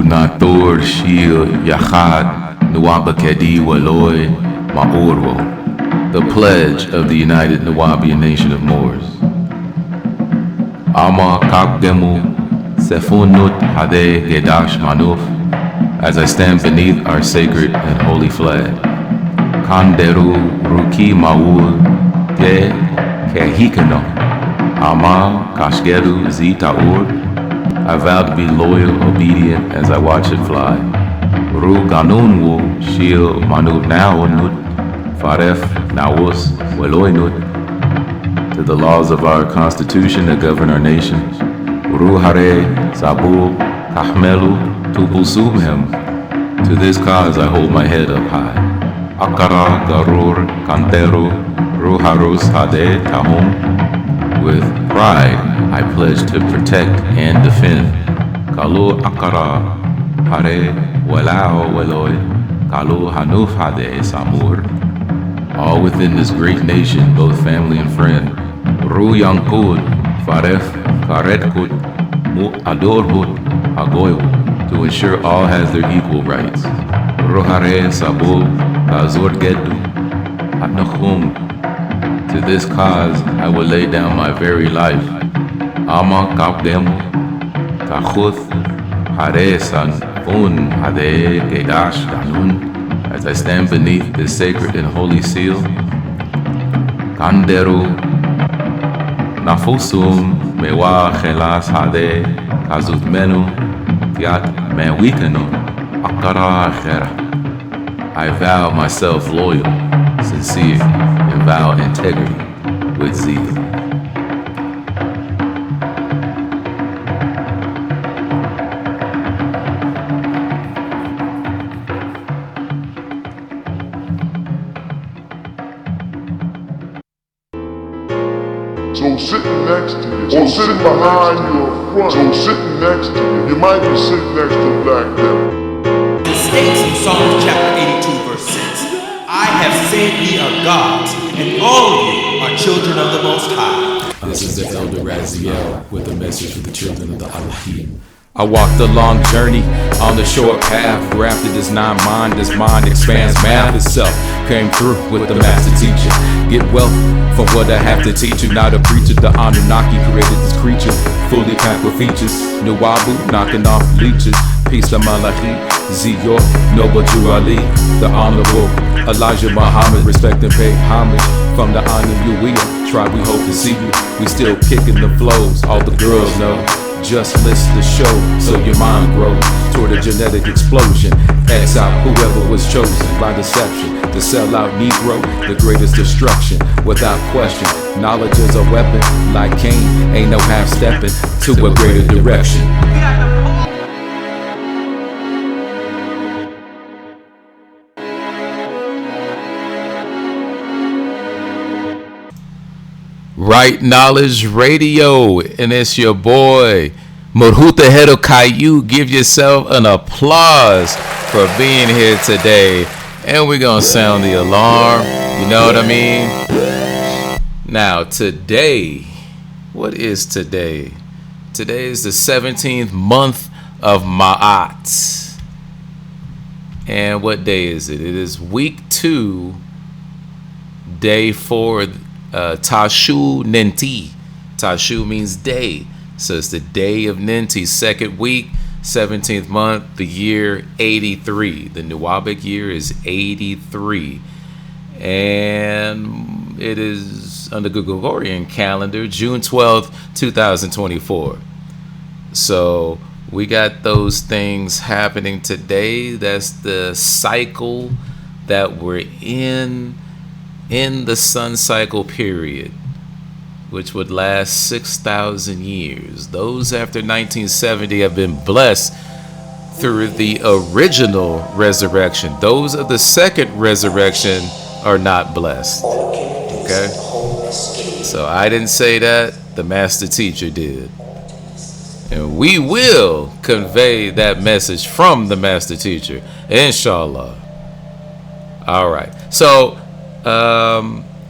Nator Shil Yachad Nuwabakedi Waloy Maorwo, the pledge of the United Nuwabian Nation of Moors. Ama Kakdemu Sefunut Hade Gedash Manuf, as I stand beneath our sacred and holy flag. Kanderu Ruki Maul Te Kehikano Ama Kashgeru Zitaur. I vow to be loyal, obedient as I watch it fly. Ru Ganunwu Shil Manu Naonut Faref Nawus Weloinut, to the laws of our Constitution that govern our nation. Ru Hare Sabu Kahmelu Tubusumhem, to this cause I hold my head up high. Akara Garur Kantero Ruharus Hade Tahum, with pride I pledge to protect and defend. Kalu Akara Hare Walao Weloy Kalu Hanuf Hade Samur, all within this great nation, both family and friend. Ru Yankud Faref Karetkut Mu Adorhut Hagoyu, to ensure all has their equal rights. Ru Hare Sabu Kazur Gedu Atnachum, to this cause I will lay down my very life. Ama Kapdemu Tachuth Hare San Un Hade Gedash Danun, as I stand beneath this sacred and holy seal. Kanderu Nafusum Mewa Chelas Hade Kazut Menu Tiat Mewikanu Akara Khera, I vow myself loyal, sincere, and vow integrity with zeal. So sitting next to you, or sitting behind you or front, so sitting next to you, you might be sitting next to a black devil. It states in Psalms chapter 82 verse 6, I have said ye are gods, and all of you are children of the Most High. This is the Elder Raziel with a message for the children of the Elohim. I walked a long journey on the short path, where after this non-mind, this mind expands. Math itself came through with the master teacher. Get wealth from what I have to teach you. Not a preacher, the Anunnaki created this creature, fully packed with features. Nuwabu knocking off leeches. Peace to Malachi, Ziyor, Noble Jew Ali, the Honorable Elijah Muhammad. Respect and pay homage from the Nuwabian tribe. We hope to see you. We still kicking the flows. All the girls know. Just listen to show so your mind grows toward a genetic explosion. X out whoever was chosen by deception to sell out Negro, the greatest destruction. Without question, knowledge is a weapon. Like Cain, ain't no half stepping to a greater direction. Rit Nalej Radio, and it's your boy Murhuta Hedo Caillou. Give yourself an applause for being here today, and we're gonna sound the alarm, you know what I mean? Now today, what is today? Today is the 17th month of Ma'at, and what day is it? It is week 2, day 4. Tashu Nenti. Tashu means day, so it's the day of Nenti, second week, 17th month, the year 83. The Nuwabic year is 83, and it is under Gregorian calendar June 12th 2024. So we got those things happening today. That's the cycle that we're in the sun cycle period, which would last 6,000 years. Those after 1970 have been blessed through the original resurrection. Those of the second resurrection are not blessed. Okay? So I didn't say that, the master teacher did. And we will convey that message from the master teacher, inshallah. All right. So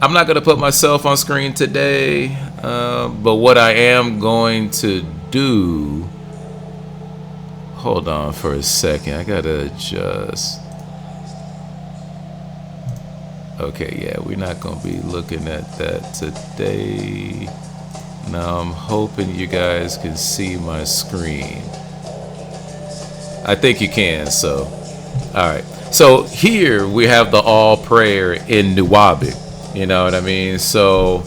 I'm not going to put myself on screen today, but what I am going to do, hold on for a second. I gotta adjust. Okay, yeah, we're not gonna be looking at that today. Now I'm hoping you guys can see my screen. I think you can, so. All right. So here we have the all prayer in Nuwabian. You know what I mean? So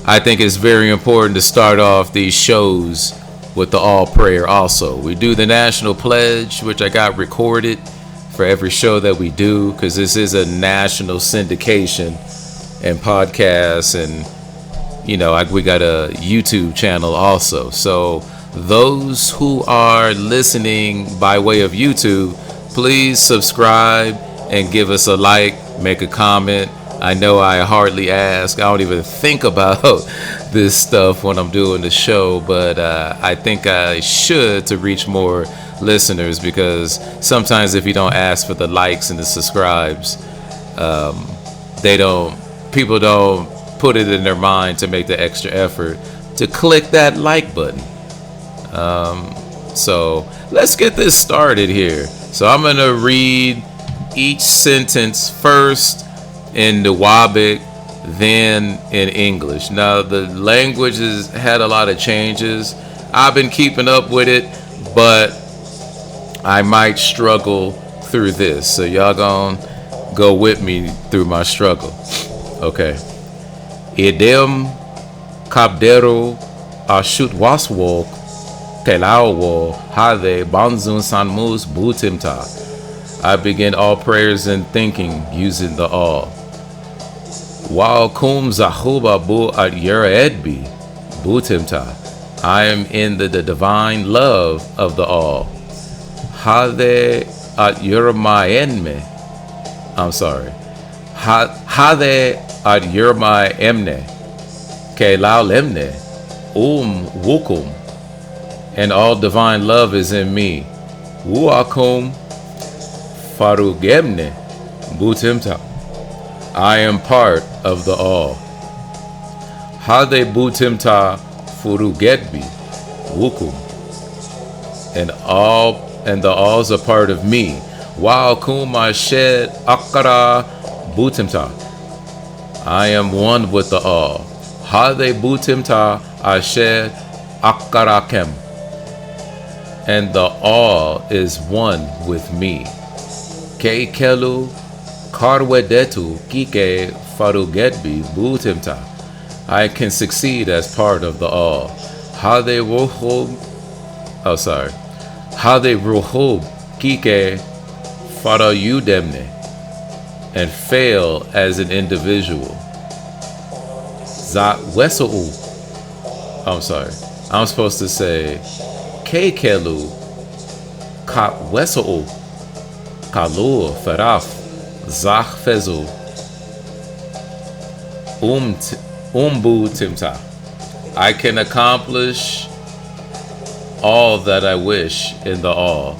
I think it's very important to start off these shows with the all prayer also. We do the national pledge, which I got recorded for every show that we do, because this is a national syndication and podcast, and you know, we got a YouTube channel also. So those who are listening by way of YouTube, please subscribe and give us a like, make a comment. I know I hardly ask. I don't even think about this stuff when I'm doing the show, but I think I should to reach more listeners, because sometimes if you don't ask for the likes and the subscribes, people don't put it in their mind to make the extra effort to click that like button. So let's get this started here. So I'm going to read each sentence first in Nuwabic, then in English. Now, the languages had a lot of changes. I've been keeping up with it, but I might struggle through this. So y'all gonna go with me through my struggle. Okay. Idem kabdero ashut waswok telawo hade banzun sanmus butimta. I begin all prayers and thinking using the all. While kum zahuba bu at edbi butimta. I am in the divine love of the all. Hade at yurmaenme. I'm sorry. Hade at yurmaemne. Ke laulemne. Wukum. And all divine love is in me. Wuakum farugemne butimta. I am part of the all. Hade butimta furugetbi wukum. And the all's a part of me. While kum I shed akara butimta. I am one with the all. Hade butimta I shed akarakem. And the all is one with me. Ke kelu karwedetu kike farugetbi butimta. I can succeed as part of the all. Hade ruhub. Oh, sorry. Hade ruhub kike farayudemne. And fail as an individual. Za wesu. I'm sorry. I'm supposed to say Kekelu ka wesu kalu faraf zach fezu umbu timta. I can accomplish all that I wish in the all.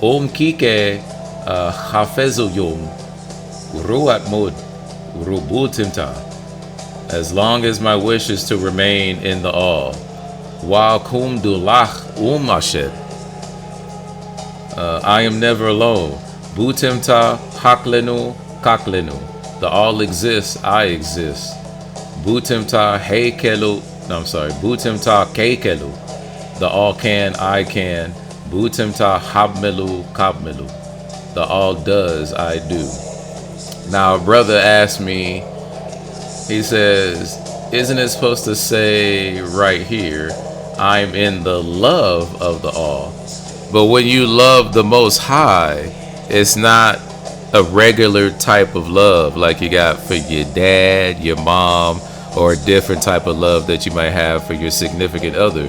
Kike hafezu yum ruat mud rubu timta. As long as my wish is to remain in the all. Wa kum dulach ashed. I am never alone. Butimta haklenu kaklenu. The all exists, I exist. Butimta heikelu. No, I'm sorry. Butimta keikelu. The all can, I can. Butimta habmelu kabmelu. The all does, I do. Now a brother asked me, he says, isn't it supposed to say right here, I'm in the love of the all? But when you love the Most High, it's not a regular type of love like you got for your dad, your mom, or a different type of love that you might have for your significant other.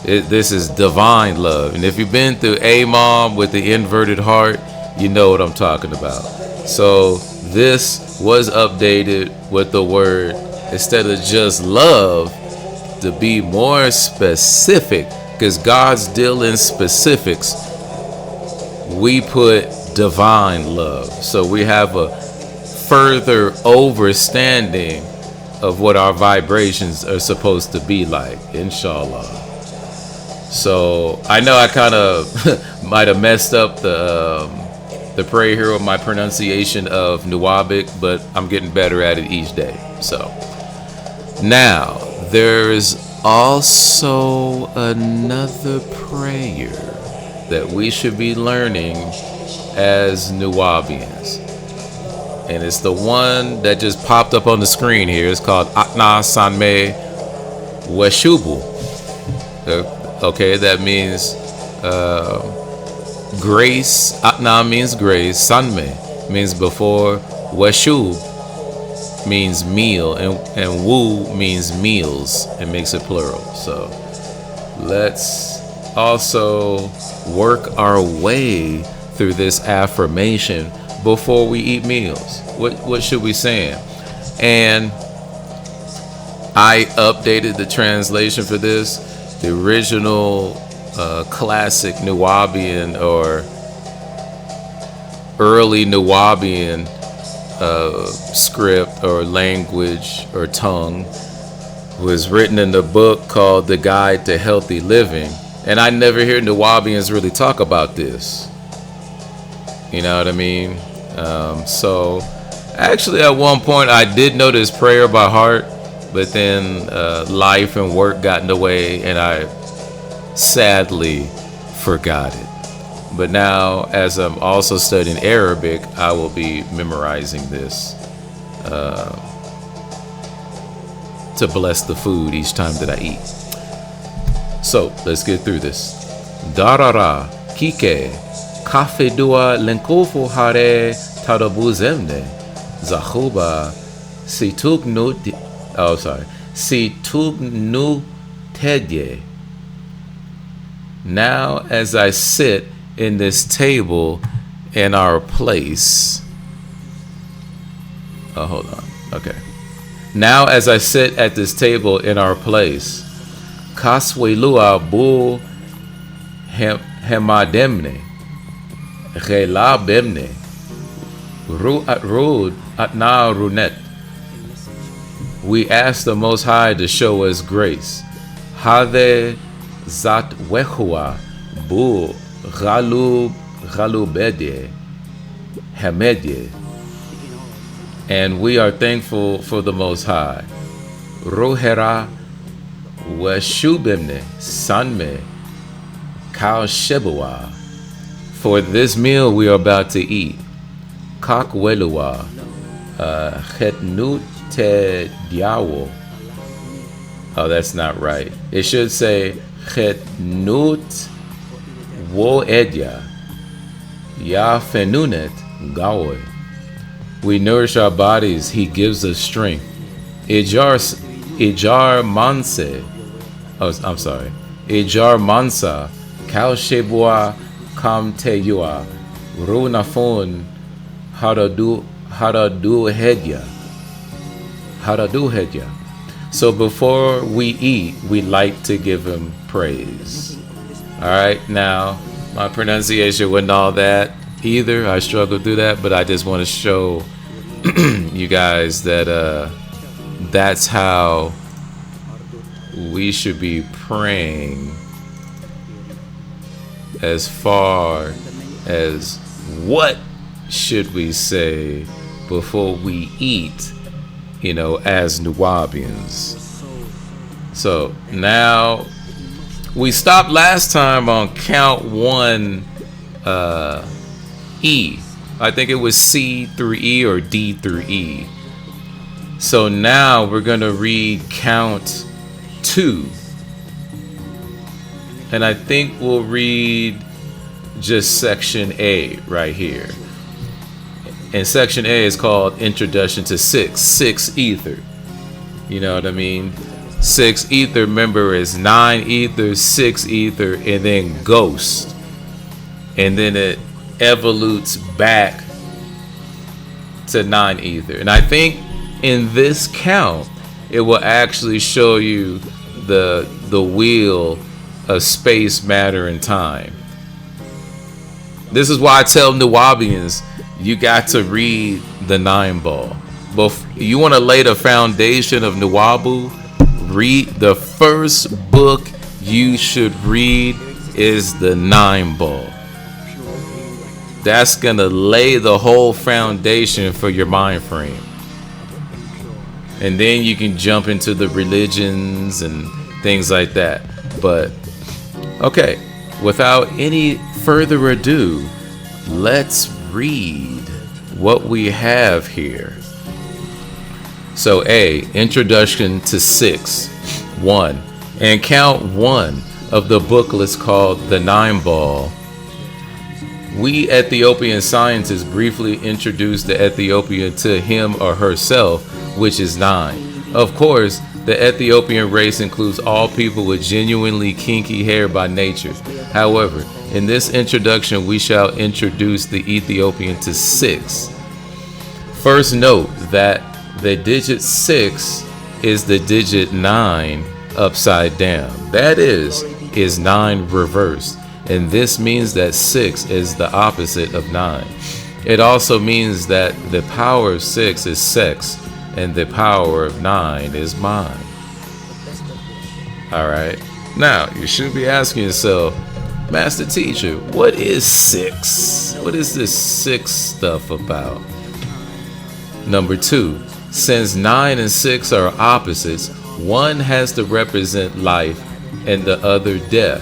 This is divine love. And if you've been through a mom with the inverted heart, you know what I'm talking about. So this was updated with the word, instead of just love, to be more specific, because God's deal in specifics. We put divine love, so we have a further overstanding of what our vibrations are supposed to be like, inshallah. So I know I kind of might have messed up the prayer here with my pronunciation of Nuwabic, but I'm getting better at it each day. So now there's also another prayer that we should be learning as Nuwabians. And it's the one that just popped up on the screen here. It's called Atna Sanme Weshubu. Okay, that means grace. Atna means grace. Sanme means before. Weshub means meal. And wu means meals. It makes it plural. So let's also work our way through this affirmation before we eat meals. What should we say? And I updated the translation for this. The original classic Nuwabian or early Nuwabian script or language or tongue was written in the book called The Guide to Healthy Living. And I never hear Nuwabians really talk about this. You know what I mean? So actually at one point I did know this prayer by heart, but then life and work got in the way and I sadly forgot it. But now as I'm also studying Arabic, I will be memorizing this to bless the food each time that I eat. So let's get through this. Darara kike kafe dua lenkofu hare tarabu zemne zahuba situgnu situgnu tedye. Now as I sit in this table in our place. Oh, hold on. Okay. Now as I sit at this table in our place, kaswelua bu hemademne Rela bemne Rud atna runet. We ask the Most High to show us grace. Hade zat wehua bu galubedye hamedye. And we are thankful for the Most High. Rohera weshubemne sanme kal shebua. For this meal we are about to eat. Kakwelua chetnut te diawo. Oh, that's not right. It should say chetnut wo edya ya fenunet gawe. We nourish our bodies, he gives us strength. Ijar manse. Oh, I'm sorry. Ijar mansa kal shebua kam te yua runafon haradu hedya. So before we eat, we like to give him praise. All right, now my pronunciation wasn't all that either. I struggled through that, but I just want to show you guys that that's how we should be praying as far as what should we say before we eat, you know, as Nuwabians. So now we stopped last time on count 1 E. I think it was C through E or D through E. So now we're going to read count 2. And I think we'll read just section A right here. And section A is called Introduction to 6. 6 ether. You know what I mean? 6 ether, remember, is 9 ether, 6 ether, and then ghost. And then it evolutes back to 9 ether. And I think in this count, it will actually show you the wheel of space, matter, and time. This is why I tell Nuwabians, you got to read the 9 ball. But you want to lay the foundation of Nuwabu, read the first book you should read is the 9 ball. That's gonna lay the whole foundation for your mind frame. And then you can jump into the religions and things like that. But okay, without any further ado, let's read what we have here. So A, introduction to 6, 1, and count 1 of the booklets called The 9 Ball. We Ethiopian scientists briefly introduce the Ethiopian to him or herself, which is 9. Of course, the Ethiopian race includes all people with genuinely kinky hair by nature. However, in this introduction, we shall introduce the Ethiopian to 6. First, note that the digit 6 is the digit 9 upside down. That is 9 reversed. And this means that 6 is the opposite of 9. It also means that the power of 6 is sex, and the power of 9 is mind. Alright, now you should be asking yourself, Master Teacher, what is 6? What is this 6 stuff about? Number 2, since 9 and 6 are opposites, one has to represent life and the other death.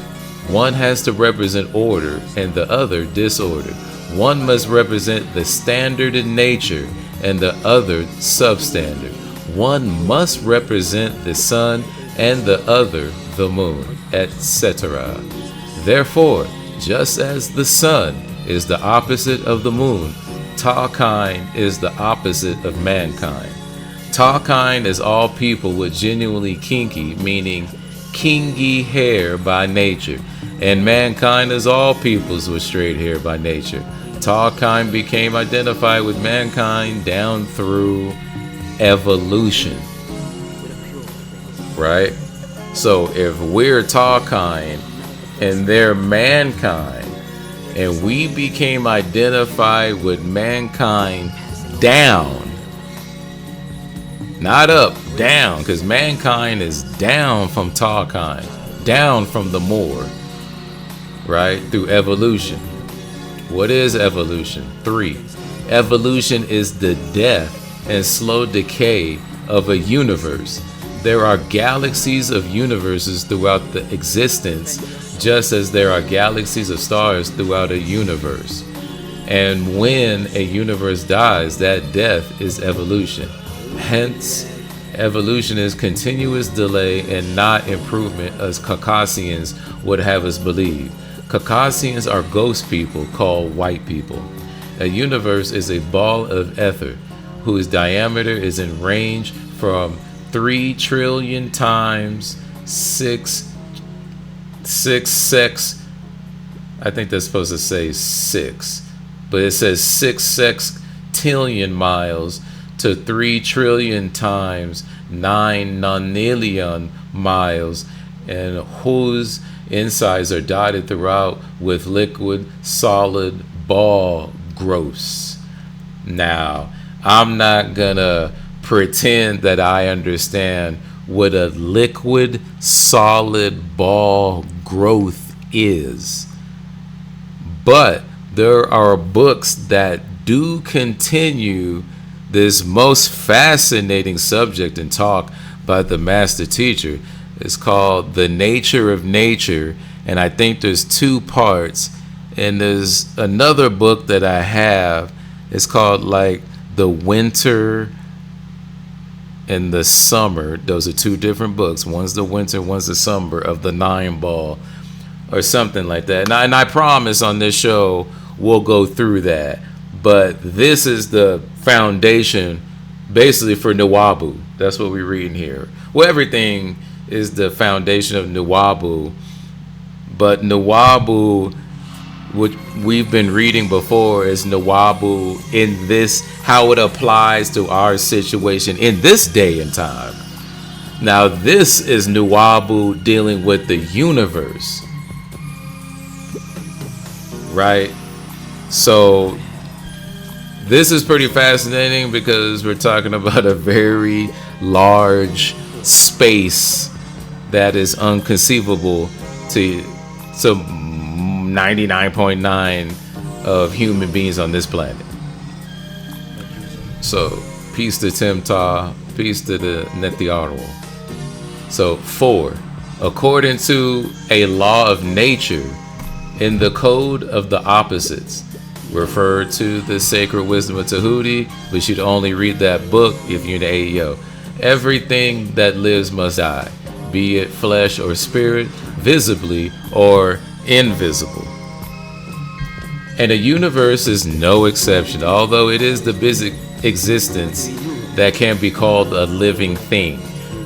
One has to represent order and the other disorder. One must represent the standard in nature and the other substandard. One must represent the sun and the other the moon, etc. Therefore, just as the sun is the opposite of the moon, Tawkind is the opposite of mankind. Tawkind is all people with genuinely kinky, meaning kingy hair by nature, and mankind is all peoples with straight hair by nature. Tawkind became identified with mankind down through evolution, right? So if we're Tawkind and they're mankind, and we became identified with mankind down, not up, down, because mankind is down from Tawkind, down from the Moor, right? Through evolution. What is evolution? 3. Evolution is the death and slow decay of a universe. There are galaxies of universes throughout the existence, just as there are galaxies of stars throughout a universe. And when a universe dies, that death is evolution. Hence, evolution is continuous delay and not improvement, as Caucasians would have us believe. Caucasians are ghost people called white people. A universe is a ball of ether whose diameter is in range from 3 trillion times 6 I think that's supposed to say 6, but it says 6 sextillion miles to 3 trillion times 9 nonillion miles, and whose insides are dotted throughout with liquid solid ball growths. Now, I'm not gonna pretend that I understand what a liquid solid ball growth is, but there are books that do continue this most fascinating subject and talk by the master teacher. It's called The Nature of Nature, and I think there's 2 parts. And there's another book that I have. It's called like The Winter and the Summer. Those are 2 different books. One's the winter, one's the summer of the 9 ball, or something like that. And I promise on this show we'll go through that. But this is the foundation basically for Nuwabu. That's what we're reading here. Well, everything is the foundation of Nuwabu, but Nuwabu, what we've been reading before, is Nuwabu in this, how it applies to our situation in this day and time. Now this is Nuwabu dealing with the universe, right? So this is pretty fascinating because we're talking about a very large space that is unconceivable to 99.9 of human beings on this planet. So, peace to Timta, peace to the Nethiarwa. So, 4. According to a law of nature, in the code of the opposites, refer to the sacred wisdom of Tahuti, but you'd only read that book if you're in the AEO. Everything that lives must die, be it flesh or spirit, visibly or invisible. And a universe is no exception, although it is the basic existence that can be called a living thing.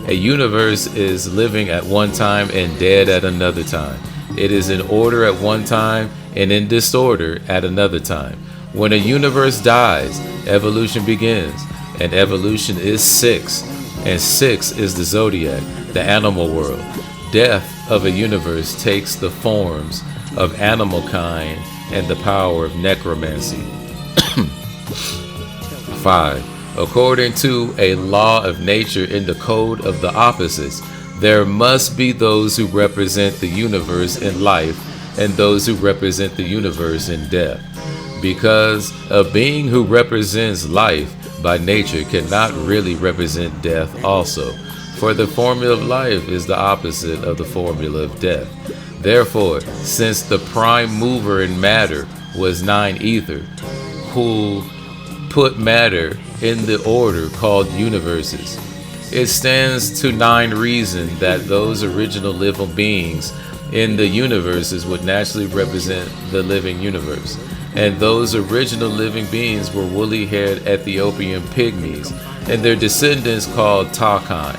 A universe is living at one time and dead at another time. It is in order at one time and in disorder at another time. When a universe dies, evolution begins, and evolution is 6, and 6 is the zodiac, the animal world. Death of a universe takes the forms of animal kind and the power of necromancy. 5. According to a law of nature in the code of the opposites, there must be those who represent the universe in life and those who represent the universe in death. Because a being who represents life by nature cannot really represent death also, for the formula of life is the opposite of the formula of death. Therefore, since the prime mover in matter was 9 ether, who put matter in the order called universes, it stands to 9 reason that those original living beings in the universes would naturally represent the living universe. And those original living beings were woolly-haired Ethiopian pygmies, and their descendants called Takan.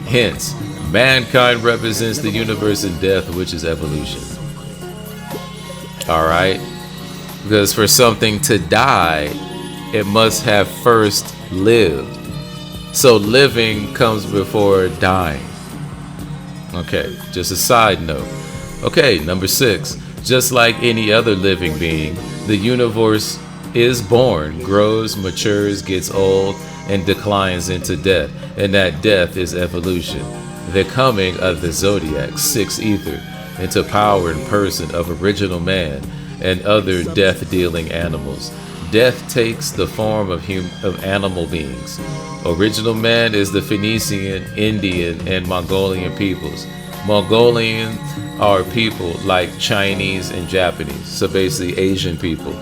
Hence, mankind represents the universe in death, which is evolution. Alright? Because for something to die, it must have first lived. So living comes before dying. Okay, just a side note. Okay, number 6. Just like any other living being, the universe is born, grows, matures, gets old, and declines into death. And that death is evolution. The coming of the zodiac, 6 ether, into power and person of original man and other death-dealing animals. Death takes the form of animal beings. Original man is the Phoenician, Indian, and Mongolian peoples. Mongolians are people like Chinese and Japanese, so basically Asian people.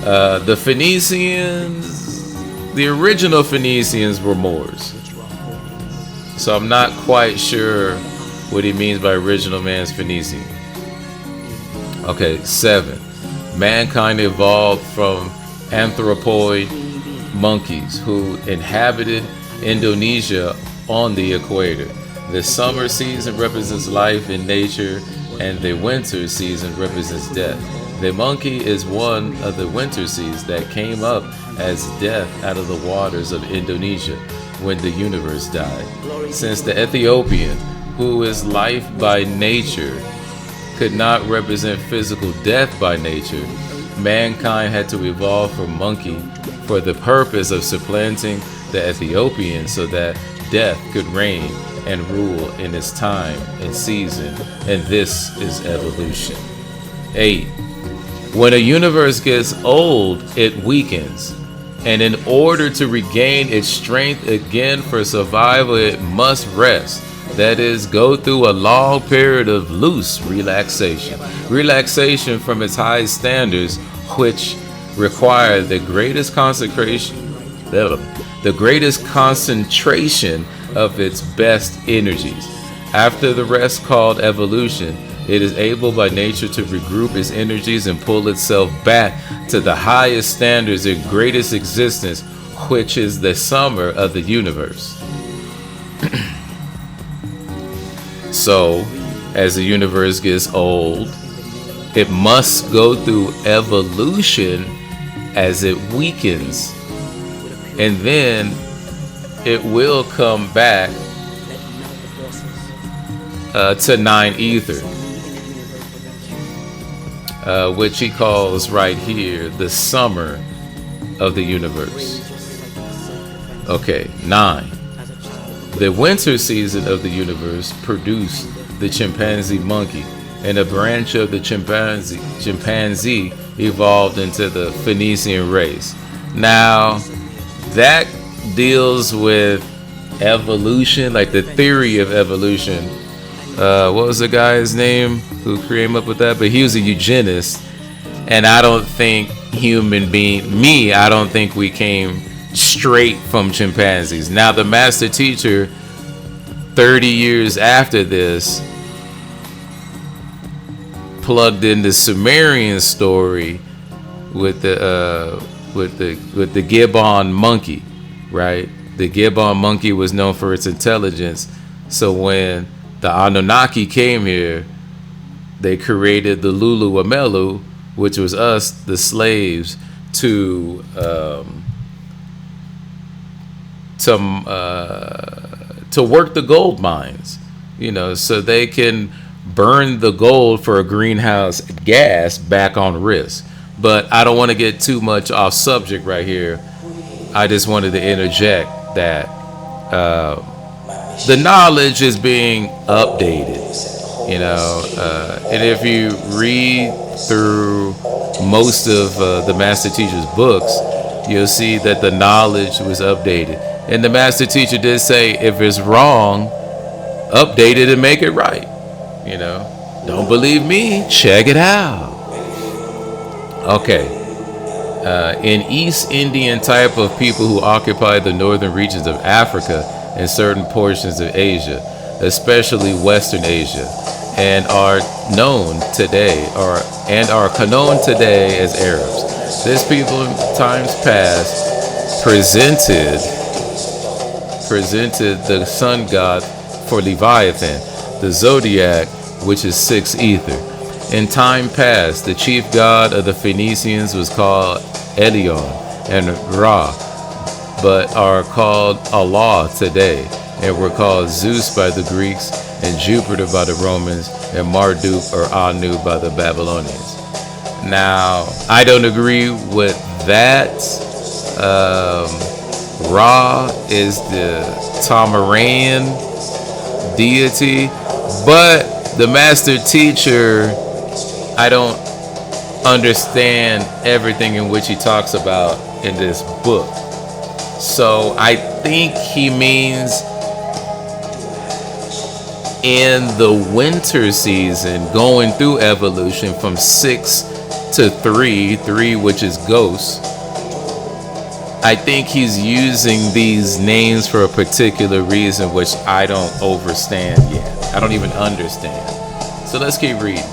The Phoenicians, the original Phoenicians were Moors. So I'm not quite sure what he means by original man's Phoenician. Okay, 7. Mankind evolved from anthropoid monkeys who inhabited Indonesia on the equator. The summer season represents life in nature, and the winter season represents death. The monkey is one of the winter seas that came up as death out of the waters of Indonesia when the universe died. Since the Ethiopian, who is life by nature, could not represent physical death by nature, mankind had to evolve from monkey for the purpose of supplanting the Ethiopian so that death could reign and rule in its time and season, and this is evolution. 8. When a universe gets old, it weakens, and in order to regain its strength again for survival, it must rest. That is, go through a long period of loose relaxation. Relaxation from its high standards, which require the greatest concentration of its best energies. After the rest called evolution, it is able by nature to regroup its energies and pull itself back to the highest standards and greatest existence, which is the summer of the universe. So, as the universe gets old, it must go through evolution as it weakens, and then it will come back to 9 ether, which he calls right here the summer of the universe. Okay, 9. The winter season of the universe produced the chimpanzee monkey, and a branch of the chimpanzee evolved into the Phoenician race. Now, that deals with evolution, like the theory of evolution. What was the guy's name who came up with that? But he was a eugenist, and I don't think I don't think we came straight from chimpanzees. Now, the master teacher, 30 years after this, plugged in the Sumerian story with the gibbon monkey, right? The gibbon monkey was known for its intelligence. So when the Anunnaki came here, they created the Lulu Amelu, which was us, the slaves, to work the gold mines, so they can burn the gold for a greenhouse gas back on risk. But I don't want to get too much off subject right here. I just wanted to interject that the knowledge is being updated, and if you read through most of the master teacher's books, you'll see that the knowledge was updated. And the master teacher did say, if it's wrong, update it and make it right. Don't believe me? Check it out. Okay. An East Indian type of people who occupy the northern regions of Africa and certain portions of Asia, especially Western Asia, and are known today as Arabs. This people in times past presented the sun god for Leviathan, the zodiac, which is 6 ether. In time past, the chief god of the Phoenicians was called Elion and Ra, but are called Allah today, and were called Zeus by the Greeks, and Jupiter by the Romans, and Marduk or Anu by the Babylonians. Now, I don't agree with that. Ra is the Tamarian deity, but the master teacher, I don't understand everything in which he talks about in this book. So I think he means in the winter season, going through evolution from 6 to 3 which is ghosts. I think he's using these names for a particular reason, which I don't understand yet. I don't even understand. So let's keep reading.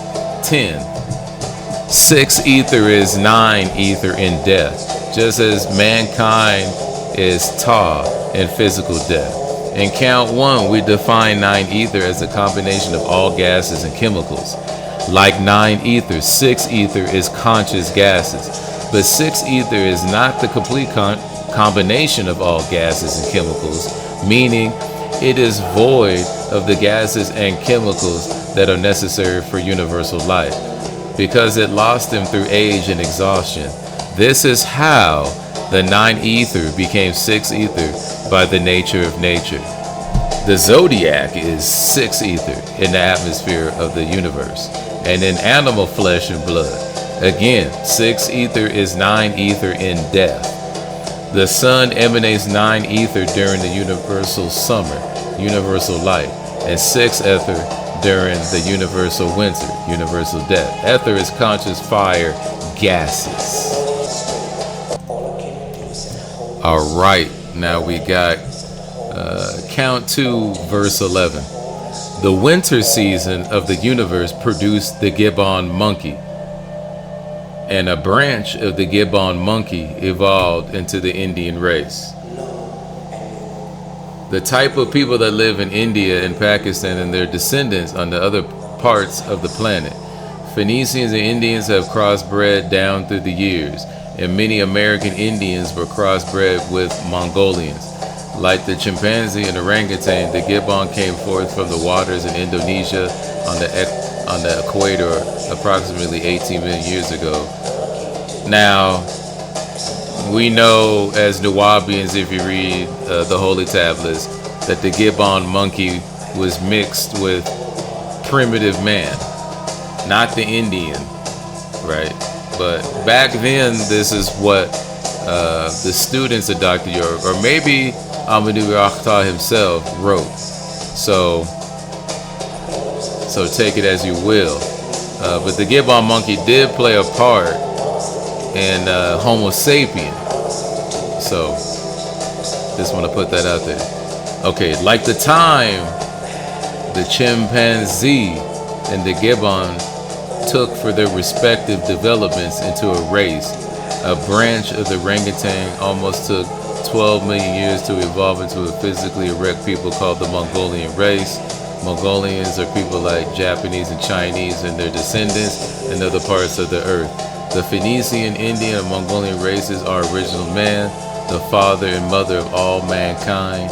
10. 6 ether is 9 ether in death, just as mankind is Ta in physical death. In count 1, we define 9 ether as a combination of all gases and chemicals. Like 9 ether, 6 ether is conscious gases. But 6 ether is not the complete combination of all gases and chemicals, meaning it is void of the gases and chemicals that are necessary for universal life, because it lost them through age and exhaustion. This is how the 9 ether became 6 ether by the nature of nature. The zodiac is 6 ether in the atmosphere of the universe, and in animal flesh and blood. Again, 6 ether is 9 ether in death. The sun emanates 9 ether during the universal summer, universal light, and 6 ether during the universal winter, universal death. Ether is conscious fire, gases. All right, now we got count 2, verse 11. The winter season of the universe produced the gibbon monkey, and a branch of the gibbon monkey evolved into the Indian race. The type of people that live in India and Pakistan and their descendants on the other parts of the planet. Phoenicians and Indians have crossbred down through the years, and many American Indians were crossbred with Mongolians. Like the chimpanzee and orangutan, the gibbon came forth from the waters in Indonesia on the equator approximately 18 million years ago. Now, we know as Nuwabians, if you read the holy tablets, that the gibbon monkey was mixed with primitive man, not the Indian, right? But back then, this is what the students of Dr. York, or maybe Nuwabian himself, wrote. So take it as you will. But the gibbon monkey did play a part in Homo sapien. So just want to put that out there. Okay, like the time the chimpanzee and the gibbon took for their respective developments into a race, a branch of the orangutan almost took 12 million years to evolve into a physically erect people called the Mongolian race. Mongolians are people like Japanese and Chinese and their descendants in other parts of the earth. The Phoenician, Indian, and Mongolian races are original man, the father and mother of all mankind.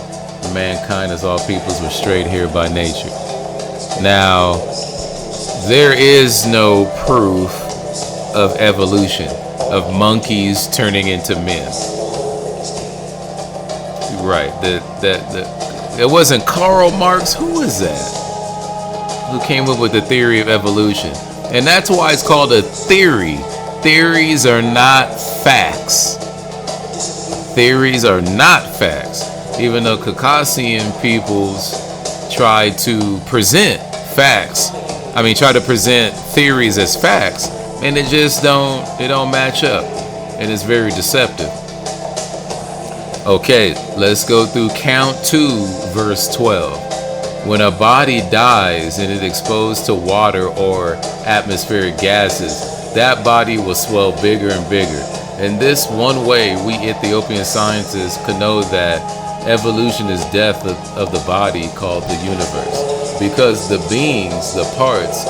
Mankind as all peoples were straight here by nature. Now, there is no proof of evolution, of monkeys turning into men. Right, it wasn't Karl Marx. Who was that? Who came up with the theory of evolution? And that's why it's called a theory. Theories are not facts. Theories are not facts. Even though Caucasian peoples try to present facts, try to present theories as facts, and they don't match up, and it's very deceptive. Okay, let's go through count 2, verse 12. When a body dies and is exposed to water or atmospheric gases, that body will swell bigger and bigger. In this one way, we Ethiopian scientists can know that evolution is death of the body called the universe, because the beings, the parts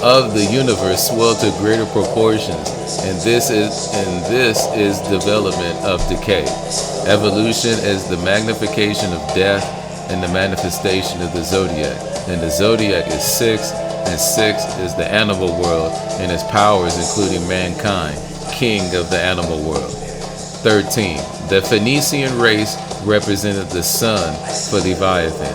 of the universe swell to greater proportions, and this is development of decay. Evolution is the magnification of death and the manifestation of the zodiac, and the zodiac is 6, and 6 is the animal world and its powers, including mankind, king of the animal world. 13. The Phoenician race represented the sun for Leviathan.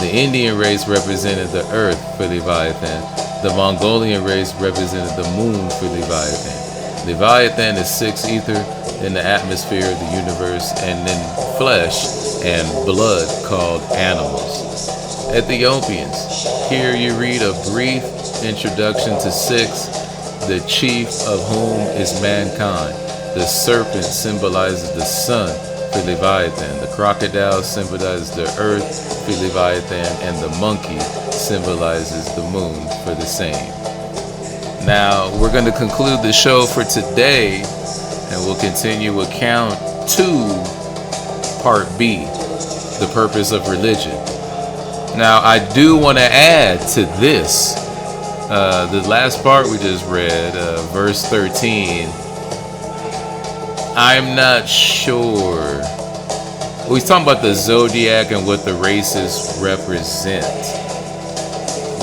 The Indian race represented the earth for Leviathan. The Mongolian race represented the moon for Leviathan. Leviathan is 6 ether in the atmosphere of the universe, and then flesh and blood called animals. Ethiopians, here you read a brief introduction to 6, the chief of whom is mankind. The serpent symbolizes the sun for Leviathan. The crocodile symbolizes the earth for Leviathan, and the monkey symbolizes the moon for the same. Now, we're going to conclude the show for today, and we'll continue with count 2, part B, the purpose of religion. Now, I do want to add to this, the last part we just read, verse 13, I'm not sure. He's talking about the zodiac and what the races represent,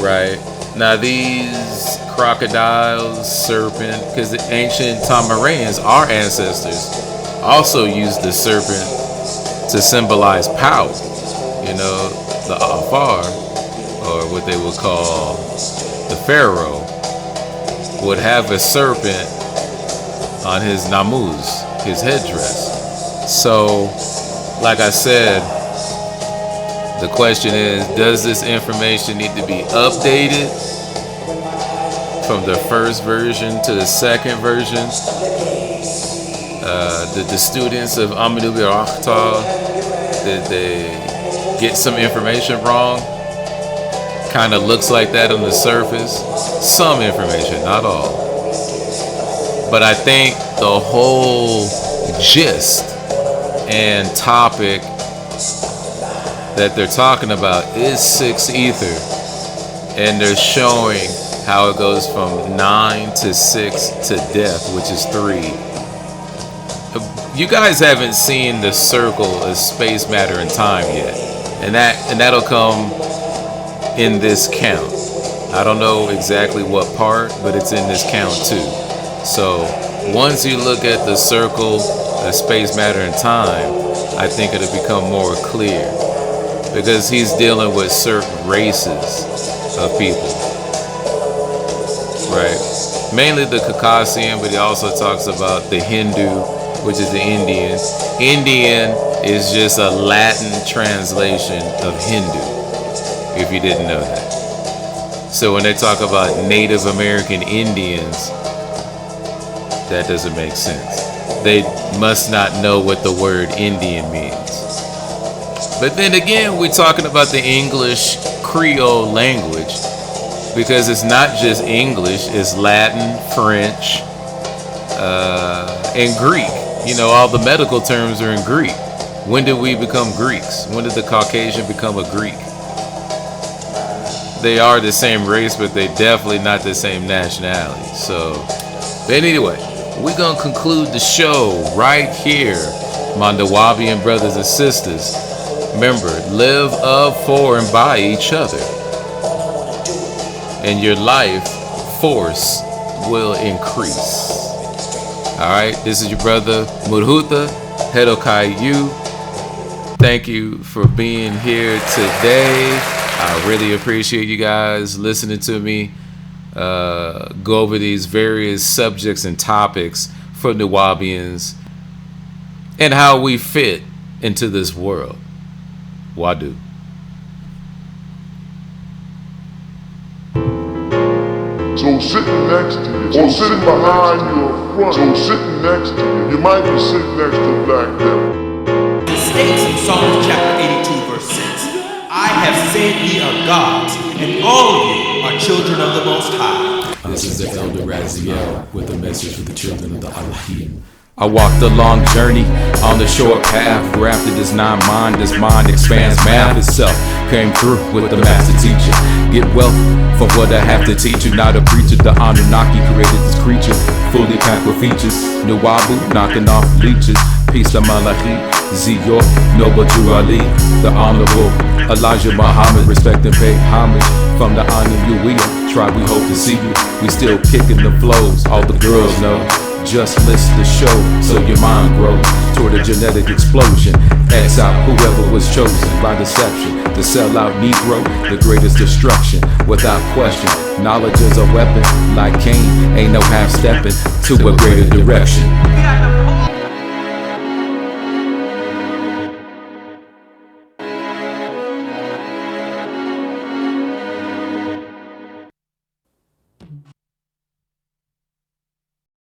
right? Now, these crocodiles, serpent, because the ancient Tamarans, our ancestors, also used the serpent to symbolize power. You know, the Afar, or what they would call the Pharaoh, would have a serpent on his namuz, his headdress. So, like I said, the question is, does this information need to be updated from the first version to the second version? Did the students of Nuwabian, did they get some information wrong? Kind of looks like that on the surface. Some information, not all. But I think the whole gist and topic that they're talking about is 6 ether, and they're showing how it goes from 9 to 6 to death, which is 3. You guys haven't seen the circle of space, matter, and time yet, and that'll come in this count. I don't know exactly what part, but it's in this count too. So once you look at the circle of space, matter, and time, I think it'll become more clear. because he's dealing with certain races of people, right? Mainly the Caucasian, but he also talks about the Hindu, which is the Indian. Indian is just a Latin translation of Hindu, if you didn't know that. So when they talk about Native American Indians, that doesn't make sense. They must not know what the word Indian means. But then again, we're talking about the English Creole language, because it's not just English, it's Latin, French, and Greek. You know, all the medical terms are in Greek. When did we become Greeks? When did the Caucasian become a Greek? They are the same race, but they definitely not the same nationality. So, but anyway, we're going to conclude the show right here, my Nuwabian brothers and sisters. Remember, live of, for, and by each other. And your life force will increase. Alright, this is your brother Murhuta Hedokayu. Thank you for being here today. I really appreciate you guys listening to me go over these various subjects and topics for Nuwabians and how we fit into this world. Wadu. So sitting next to you, or sitting behind you or front, so sitting next to you, you might be sitting next to a black devil. It states in Psalms chapter 82 verse 6, I have said ye are gods, and all of you are children of the Most High. This is the Elder Raziel with a message for the children of the Allahim. I walked a long journey on the short path, grafted this non-mind, this mind expands math itself. Came through with the master teacher. Get wealth from what I have to teach you. Not a preacher, the Anunnaki created this creature, fully packed with features. Nuwabu, knocking off leeches. Peace to Malachi, Ziyor, Noble Drew Ali, the Honorable Elijah Muhammad. Respect and pay homage from the Nuwabian tribe. We hope to see you. We still kicking the flows. All the girls know. Just listen to show so your mind grows toward a genetic explosion. X out whoever was chosen by deception to sell out Negro, the greatest destruction. Without question, knowledge is a weapon. Like Cain, ain't no half stepping to a greater direction.